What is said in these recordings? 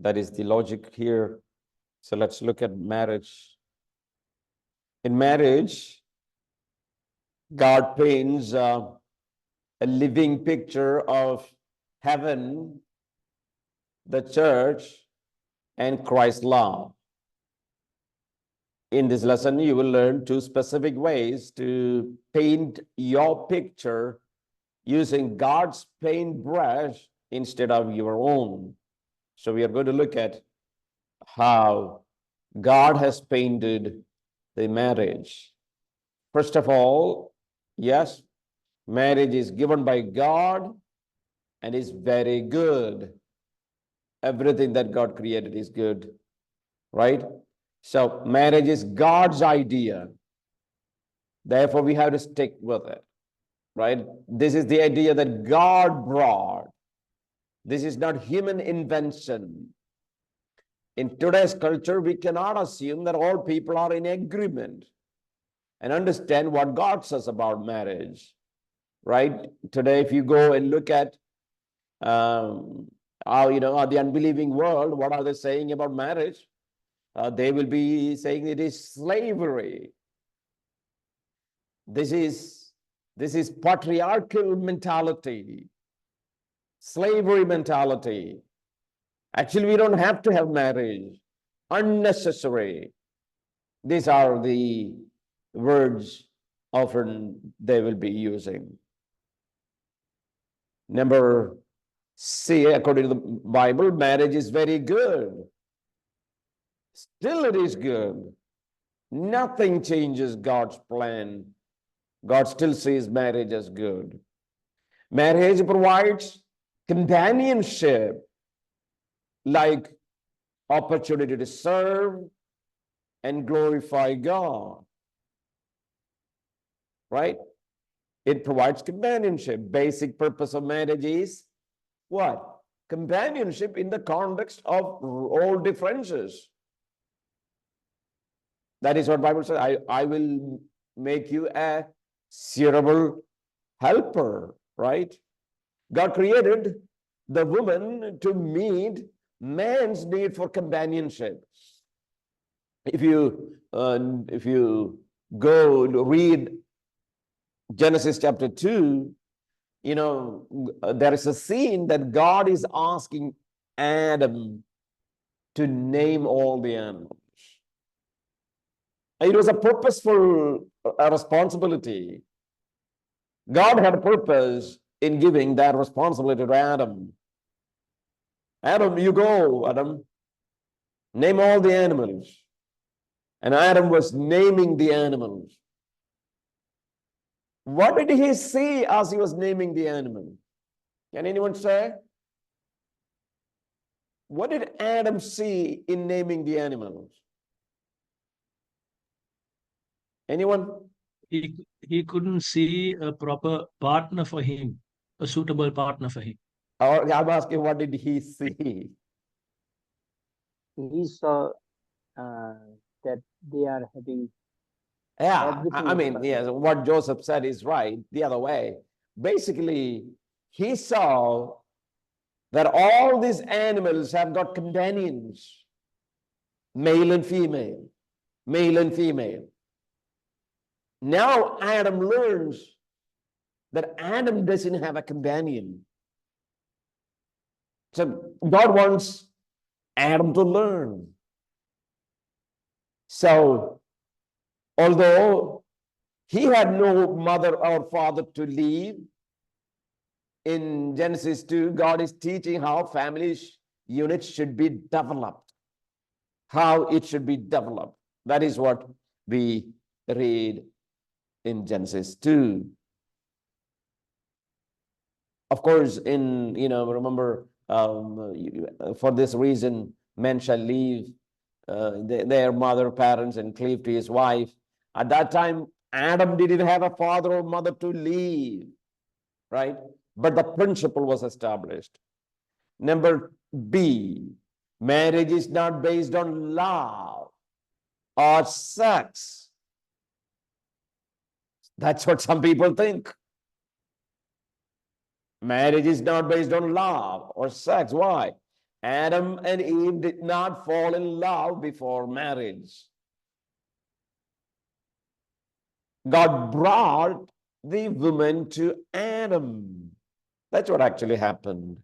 That is the logic here. So let's look at marriage. In marriage, God paints a living picture of heaven, the church, and Christ's love. In this lesson, you will learn 2 specific ways to paint your picture using God's paintbrush instead of your own. So we are going to look at how God has painted the marriage. First of all, yes, marriage is given by God and is very good. Everything that God created is good, right? So marriage is God's idea. Therefore, we have to stick with it, right? This is the idea that God brought. This is not human invention. In today's culture, we cannot assume that all people are in agreement and understand what God says about marriage, right? Today, if you go and look at the unbelieving world, what are they saying about marriage? They will be saying it is slavery. This is patriarchal mentality, slavery mentality. Actually, we don't have to have marriage. Unnecessary. These are the words often they will be using. Number C, according to the Bible, marriage is very good. Still it is good. Nothing changes God's plan. God still sees marriage as good. Marriage provides companionship, like opportunity to serve and glorify God, right? It provides companionship. Basic purpose of marriage is what? Companionship in the context of all differences. That is what the Bible says. I will make you a suitable helper, right? God created the woman to meet man's need for companionship. If you go to read Genesis chapter 2, there is a scene that God is asking Adam to name all the animals. It was a purposeful responsibility. God had a purpose in giving that responsibility to Adam. Adam, you go, Adam. Name all the animals. And Adam was naming the animals. What did he see as he was naming the animal? Can anyone say? What did Adam see in naming the animals? Anyone? He couldn't see a proper partner for him, a suitable partner for him. Or I'm asking, what did he see? He saw that they are having Yeah, everything I is mean, perfect. yes, what Joseph said is right, the other way. Basically, he saw that all these animals have got companions, male and female, male and female. Now Adam learns that Adam doesn't have a companion. So God wants Adam to learn. So, although he had no mother or father to leave, in Genesis 2, God is teaching how family units should be developed, how it should be developed. That is what we read in Genesis 2. Of course, remember, for this reason, men shall leave their mother, parents, and cleave to his wife. At that time, Adam didn't have a father or mother to leave, right? But the principle was established. Number B, marriage is not based on love or sex. That's what some people think. Marriage is not based on love or sex. Why? Adam and Eve did not fall in love before marriage. God brought the woman to Adam. That's what actually happened.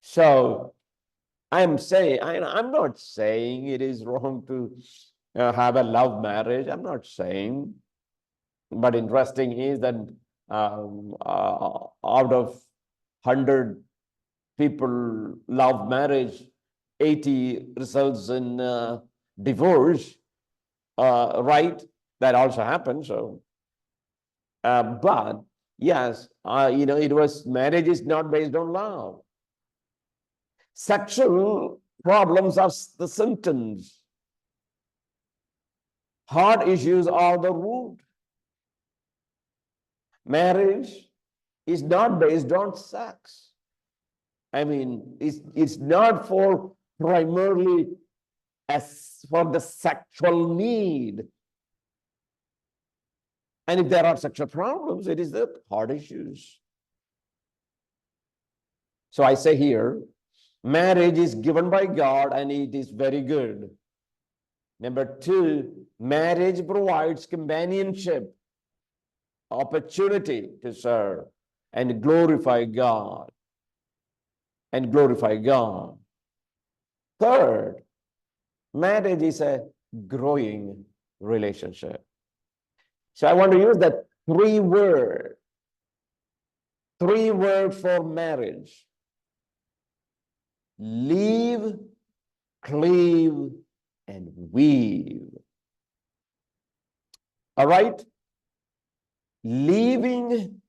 So I'm not saying it is wrong to have a love marriage. I'm not saying. But interesting is that out of 100 people love marriage, 80 results in divorce, right? That also happened. So, but yes, marriage is not based on love. Sexual problems are the symptoms. Heart issues are the root. Marriage is not based on sex. I mean, it's not for primarily as for the sexual need. And if there are sexual problems, it is the heart issues. So I say here, marriage is given by God and it is very good. Number two, marriage provides companionship, opportunity to serve and glorify God. Third, marriage is a growing relationship. So I want to use that three word for marriage. Leave, cleave, and weave. All right? Leaving,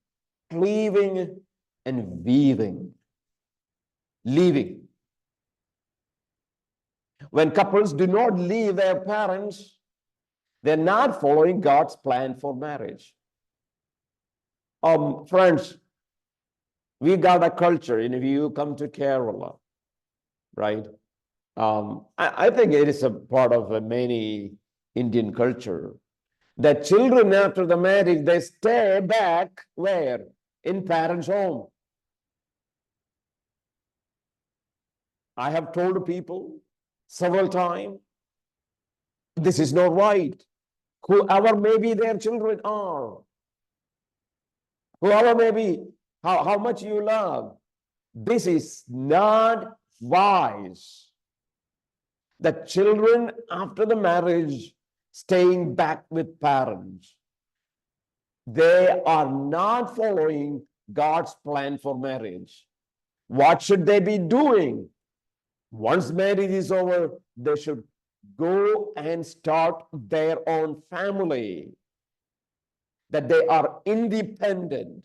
cleaving, and weaving. Leaving. When couples do not leave their parents, they're not following God's plan for marriage. Friends, we got a culture, if you come to Kerala, right? I think it is a part of many Indian culture that children after the marriage, they stay back where? In parents' home. I have told people several times, this is not right. Whoever maybe their children are, whoever maybe how much you love, this is not wise. The children after the marriage staying back with parents, they are not following God's plan for marriage. What should they be doing? Once marriage is over, they should go and start their own family. That they are independent,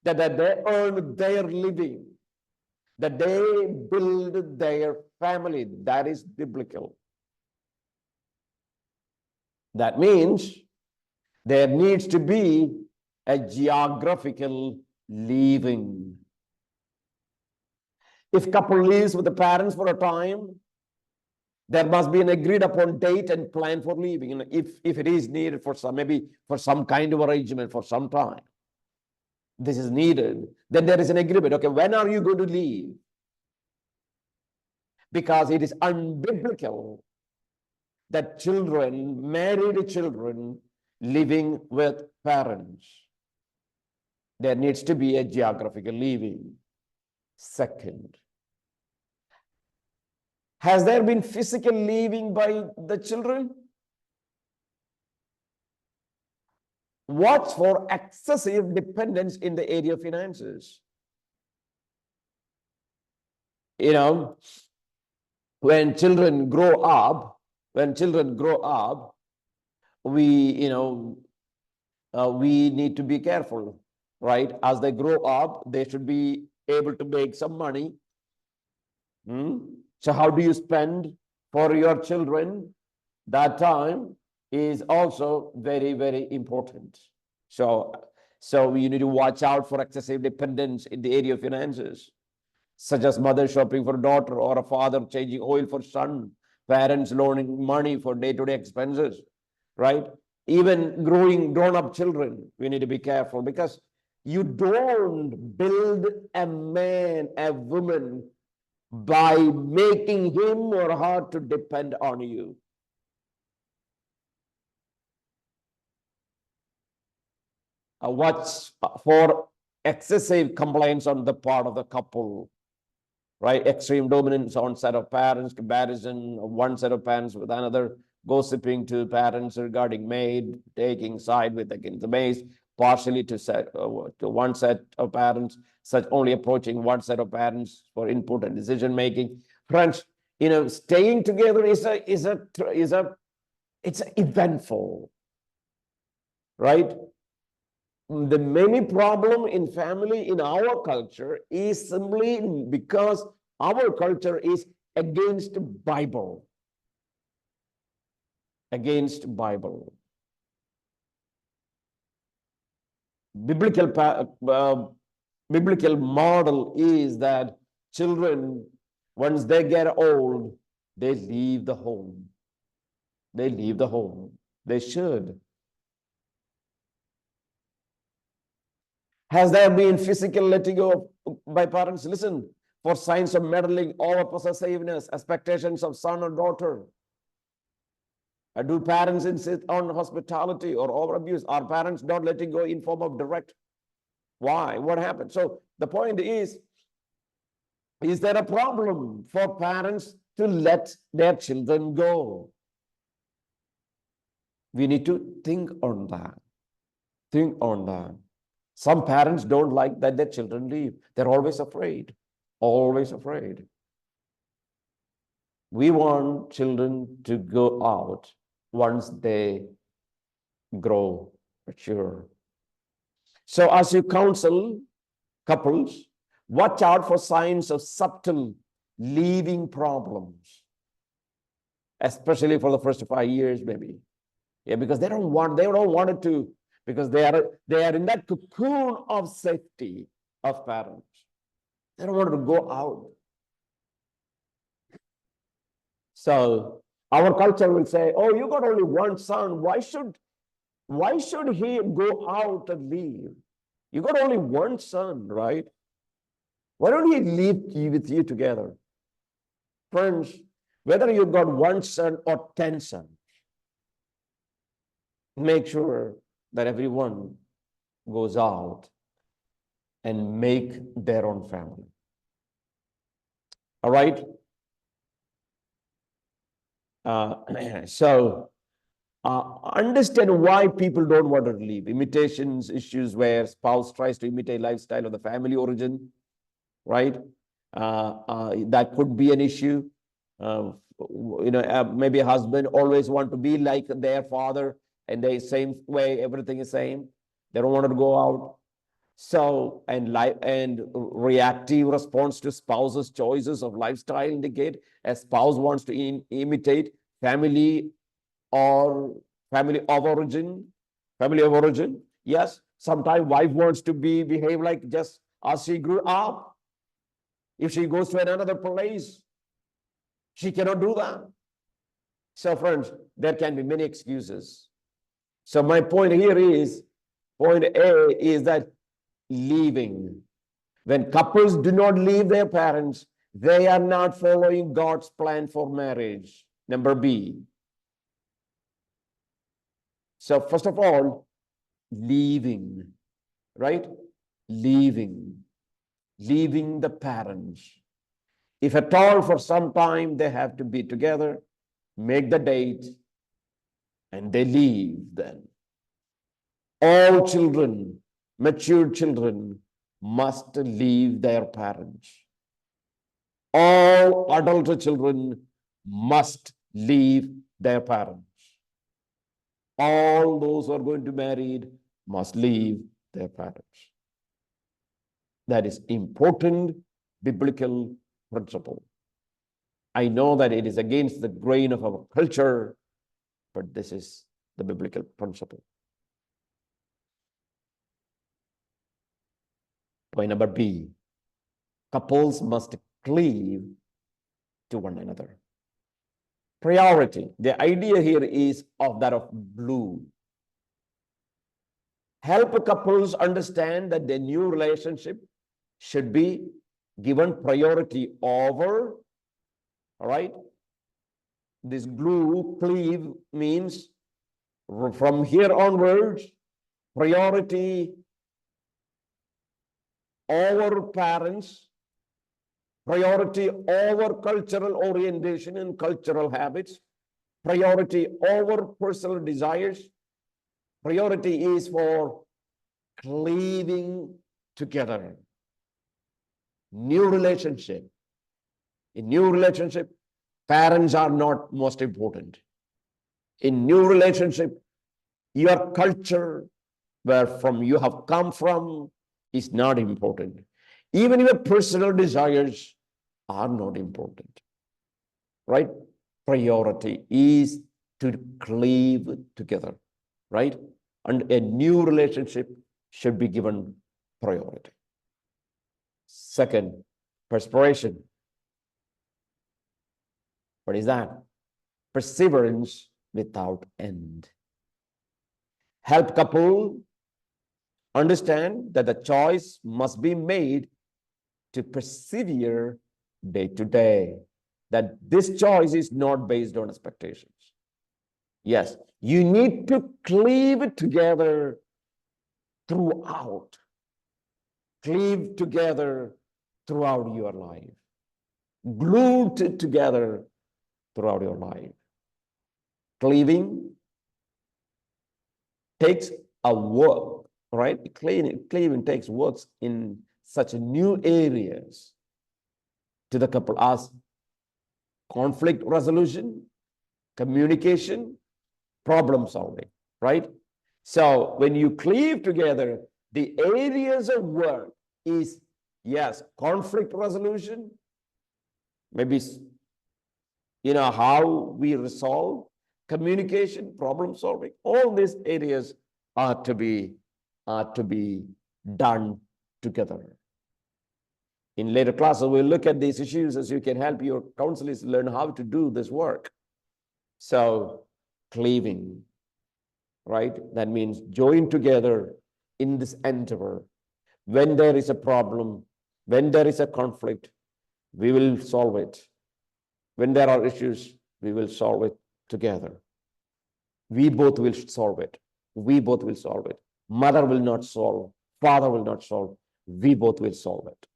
that they earn their living, that they build their family. That is biblical. That means there needs to be a geographical leaving. If couple lives with the parents for a time, there must be an agreed upon date and plan for leaving. If it is needed for some kind of arrangement for some time, this is needed, then there is an agreement. Okay, when are you going to leave? Because it is unbiblical that married children, living with parents. There needs to be a geographical leaving. Second, has there been physical leaving by the children? Watch for excessive dependence in the area of finances. When children grow up, we need to be careful, right? As they grow up, they should be able to make some money. So how do you spend for your children? That time is also very, very important. So you need to watch out for excessive dependence in the area of finances, such as mother shopping for daughter or a father changing oil for son, parents loaning money for day-to-day expenses, right? Even grown-up children, we need to be careful, because you don't build a man, a woman by making him or her to depend on you. Watch for excessive complaints on the part of the couple, right? Extreme dominance on set of parents, comparison of one set of parents with another, gossiping to parents regarding maid, taking side with against the maid, partially to one set of parents, such only approaching one set of parents for input and decision making. Friends, staying together it's eventful, right? The many problem in family in our culture is simply because our culture is against Bible. Against Bible. Biblical model is that children, once they get old, they leave the home. They leave the home. They should. Has there been physical letting go by parents? Listen, for signs of meddling, over possessiveness, expectations of son or daughter. Do parents insist on hospitality or over abuse? Are parents not letting go in form of direct? Why? What happened? So the point is there a problem for parents to let their children go? We need to think on that. Think on that. Some parents don't like that their children leave. They're always afraid. Always afraid. We want children to go out once they grow mature. So as you counsel couples, watch out for signs of subtle leaving problems, especially for the first 5 years, maybe. Yeah, because they don't want it to, because they are in that cocoon of safety of parents. They don't want to go out. So our culture will say, oh, you got only one son. Why should he go out and leave? You got only one son, right? Why don't he live with you together? Friends, whether you've got one son or 10 sons, make sure that everyone goes out and make their own family. All right? Understand why people don't want to leave. Imitations issues where spouse tries to imitate lifestyle of the family origin, right? That could be an issue. Maybe a husband always want to be like their father, and the same way everything is same. They don't want to go out. So, and reactive response to spouse's choices of lifestyle indicate a spouse wants to imitate family or family of origin. Yes, sometimes wife wants to behave like just as she grew up. If she goes to another place, she cannot do that. So friends, there can be many excuses. So my point here is, point A is that leaving. When couples do not leave their parents, they are not following God's plan for marriage. Number B. So first of all, leaving, right? Leaving the parents. If at all for some time they have to be together, make the date, and they leave then. All children, mature children, must leave their parents. All adult children must leave their parents. All those who are going to be married must leave their parents. That is important biblical principle. I know that it is against the grain of our culture, but this is the biblical principle. Point number B, couples must cleave to one another. Priority. The idea here is of that of blue. Help couples understand that their new relationship should be given priority over, all right? This glue, cleave means from here onwards, priority over parents, priority over cultural orientation and cultural habits, priority over personal desires. Priority is for cleaving together. New relationship. In new relationship, parents are not most important. In new relationship, your culture, where from you have come from, is not important. Even your personal desires are not important, right? Priority is to cleave together, right? And a new relationship should be given priority. Second, perspiration. What is that? Perseverance without end. Help couple understand that the choice must be made to persevere day to day. That this choice is not based on expectations. Yes, you need to cleave together throughout. Cleave together throughout your life. Glued together throughout your life. Cleaving takes a work, right? Cleaving takes works in such new areas to the couple as conflict resolution, communication, problem solving, right? So when you cleave together, the areas of work is, yes, conflict resolution, maybe, how we resolve, communication, problem solving, all these areas are to be done together. In later classes, we'll look at these issues as you can help your counselors learn how to do this work. So cleaving, right? That means join together in this endeavor. When there is a problem, when there is a conflict, we will solve it. When there are issues, we will solve it together. We both will solve it. We both will solve it. Mother will not solve. Father will not solve. We both will solve it.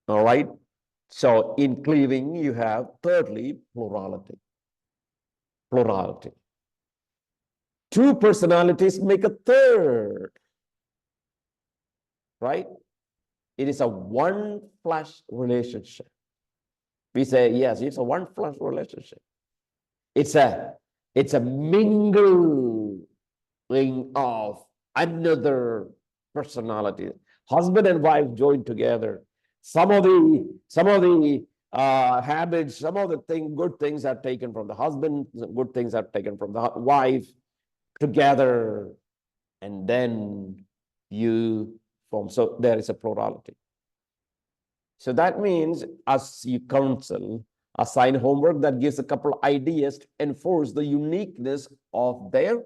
All right. So in cleaving, you have thirdly, plurality. Plurality. Two personalities make a third. Right? It is a one flesh relationship. We say, yes, it's a one flesh relationship. It's a mingling of another personality. Husband and wife join together. Some of the habits, some of the good things are taken from the husband, good things are taken from the wife together, and then you form. So there is a plurality. So that means as you counsel, assign homework that gives a couple ideas to enforce the uniqueness of their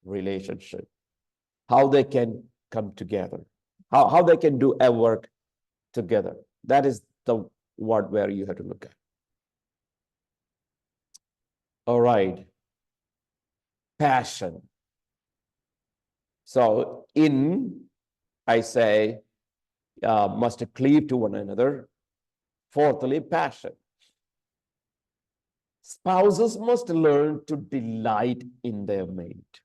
relationship, how they can come together, how they can do a work together. That is the word where you have to look at. All right. Passion. So I say, must cleave to one another. Fourthly, passion. Spouses must learn to delight in their mate.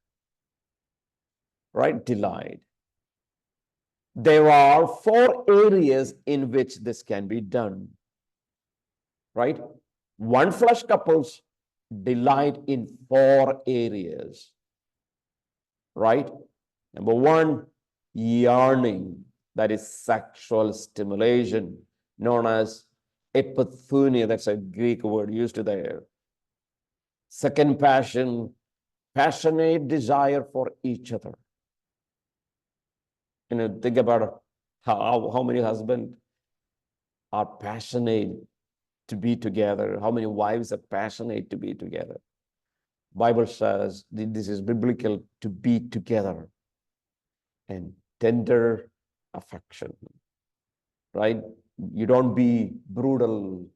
Right? Delight. There are 4 areas in which this can be done. Right? One flesh couples delight in 4 areas. Right? Number 1, yearning. That is sexual stimulation, known as epithumia. That's a Greek word used there. Second, passion, passionate desire for each other. Think about how many husbands are passionate to be together, how many wives are passionate to be together. Bible says this is biblical, to be together and tender affection, right? You don't be brutal.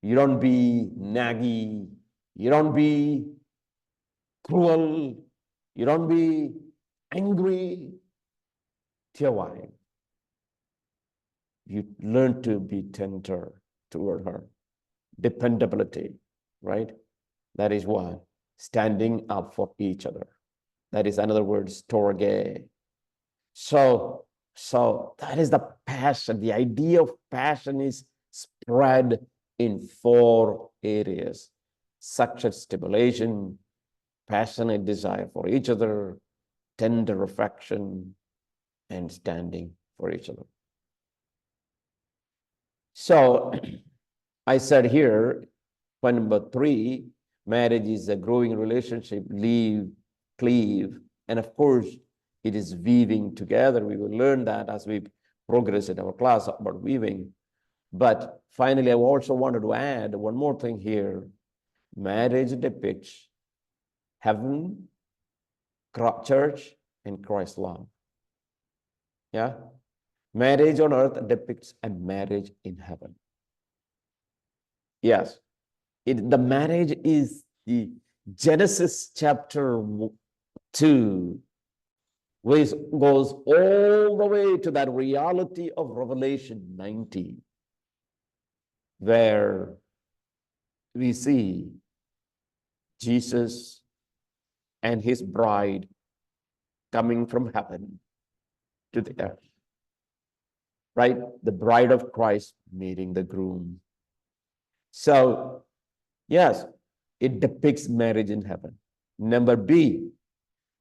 You don't be naggy. You don't be cruel. You don't be angry to your wife. You learn to be tender toward her. Dependability, right? That is one. Standing up for each other. That is another word, storge. So that is the passion. The idea of passion is spread in 4 areas: sexual stimulation, passionate desire for each other, tender affection, and standing for each other. So I said here, point number 3, marriage is a growing relationship, live, cleave, and of course, it is weaving together. We will learn that as we progress in our class about weaving. But finally, I also wanted to add one more thing here. Marriage depicts heaven, church, and Christ's love. Yeah? Marriage on earth depicts a marriage in heaven. Yes. The marriage is the Genesis chapter 2, which goes all the way to that reality of Revelation 19, where we see Jesus and his bride coming from heaven to the earth, right? The bride of Christ meeting the groom. So, yes, it depicts marriage in heaven. Number B,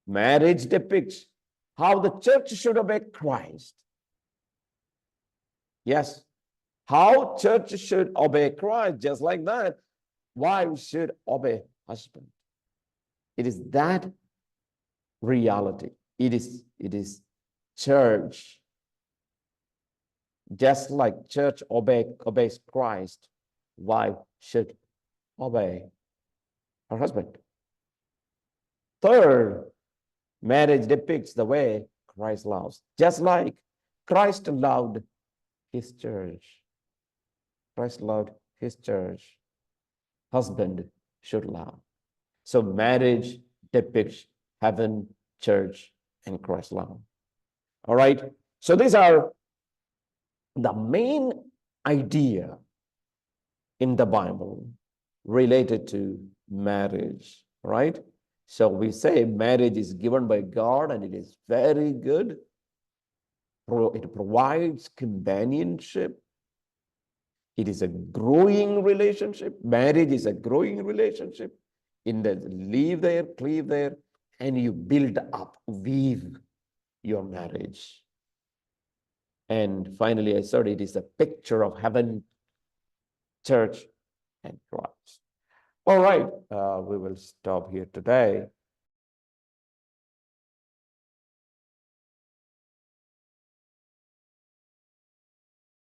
marriage depicts how the church should obey Christ. Yes, how church should obey Christ, just like that. Wives should obey husband. It is that reality. It is church. Just like church obeys Christ, wife should obey her husband. Third, marriage depicts the way Christ loves. Just like Christ loved his church. Christ loved his church. Husband should love. So marriage depicts heaven, church, and Christ's love. All right. So these are the main idea in the Bible related to marriage, right? So we say marriage is given by God and it is very good. It provides companionship. It is a growing relationship. Marriage is a growing relationship. In the live there, cleave there, and you build up, weave your marriage. And finally, I said it is a picture of heaven, church, and Christ. All right, we will stop here today.